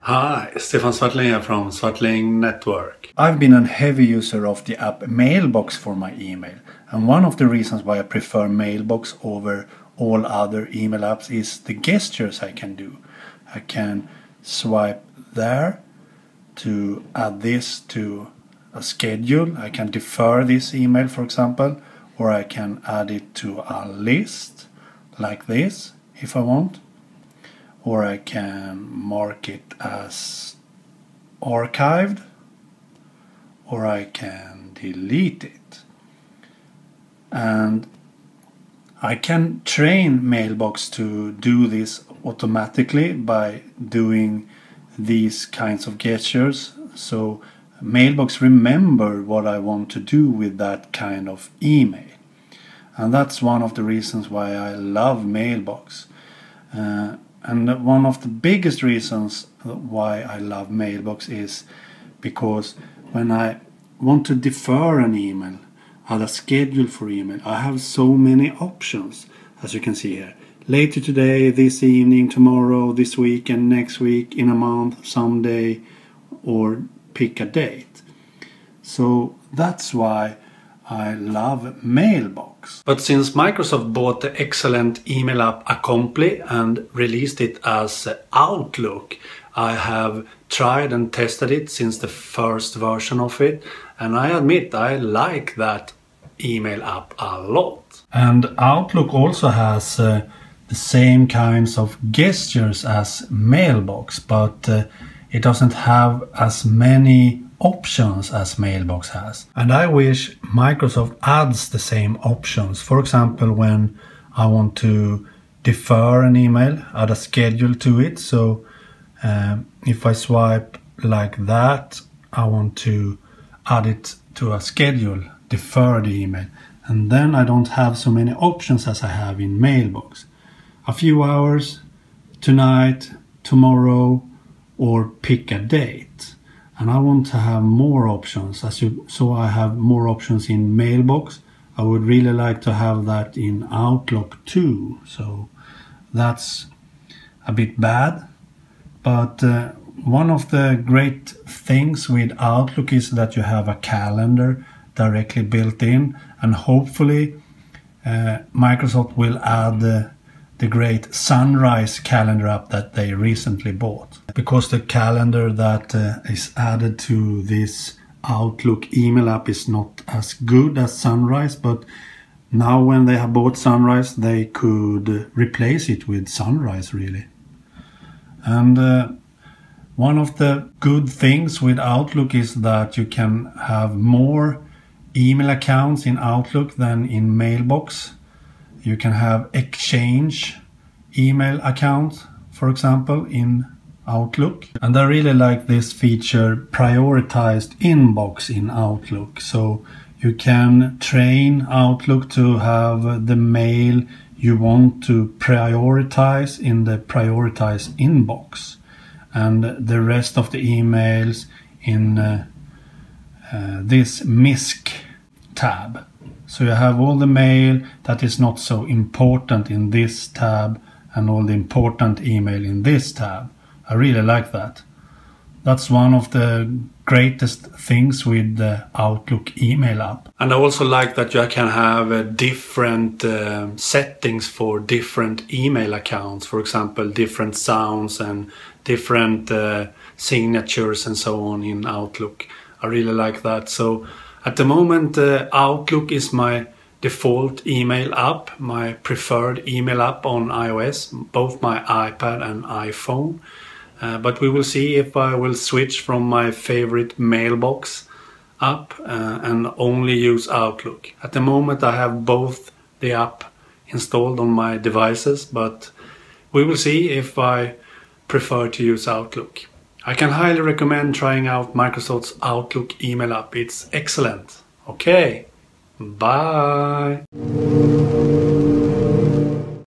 Hi, Stefan Swartling here from Swartling Network. I've been a heavy user of the app Mailbox for my email, and one of the reasons why I prefer Mailbox over all other email apps is the gestures I can do. I can swipe there to add this to a schedule. I can defer this email, for example, or I can add it to a list like this if I want. Or I can mark it as archived, or I can delete it. And I can train Mailbox to do this automatically by doing these kinds of gestures. So Mailbox remember what I want to do with that kind of email. And that's one of the reasons why I love Mailbox. And one of the biggest reasons why I love Mailbox is because when I want to defer an email, add a schedule for email, I have so many options, as you can see here. Later today, this evening, tomorrow, this week and next week, in a month, someday, or pick a date. So that's why I love Mailbox. But since Microsoft bought the excellent email app Accompli and released it as Outlook, I have tried and tested it since the first version of it, and I admit I like that email app a lot. And Outlook also has the same kinds of gestures as Mailbox, but it doesn't have as many options as Mailbox has. And I wish Microsoft adds the same options. For example, when I want to defer an email, add a schedule to it. So if I swipe like that, I want to add it to a schedule, defer the email. And then I don't have so many options as I have in Mailbox. A few hours, tonight, tomorrow, or pick a date. And I want to have more options, so I have more options in Mailbox. I would really like to have that in Outlook too. So that's a bit bad. But one of the great things with Outlook is that you have a calendar directly built in. And hopefully Microsoft will add the great Sunrise calendar app that they recently bought. Because the calendar that is added to this Outlook email app is not as good as Sunrise, but now when they have bought Sunrise, they could replace it with Sunrise really. And one of the good things with Outlook is that you can have more email accounts in Outlook than in Mailbox. You can have Exchange email account, for example, in Outlook. And I really like this feature, prioritized inbox in Outlook. So you can train Outlook to have the mail you want to prioritize in the prioritized inbox, and the rest of the emails in this MISC tab. So you have all the mail that is not so important in this tab and all the important email in this tab. I really like that. That's one of the greatest things with the Outlook email app. And I also like that you can have different settings for different email accounts. For example, different sounds and different signatures and so on in Outlook. I really like that. So at the moment, Outlook is my default email app, my preferred email app on iOS, both my iPad and iPhone. But we will see if I will switch from my favorite Mailbox app and only use Outlook. At the moment I have both the app installed on my devices, but we will see if I prefer to use Outlook. I can highly recommend trying out Microsoft's Outlook email app. It's excellent. Okay, bye.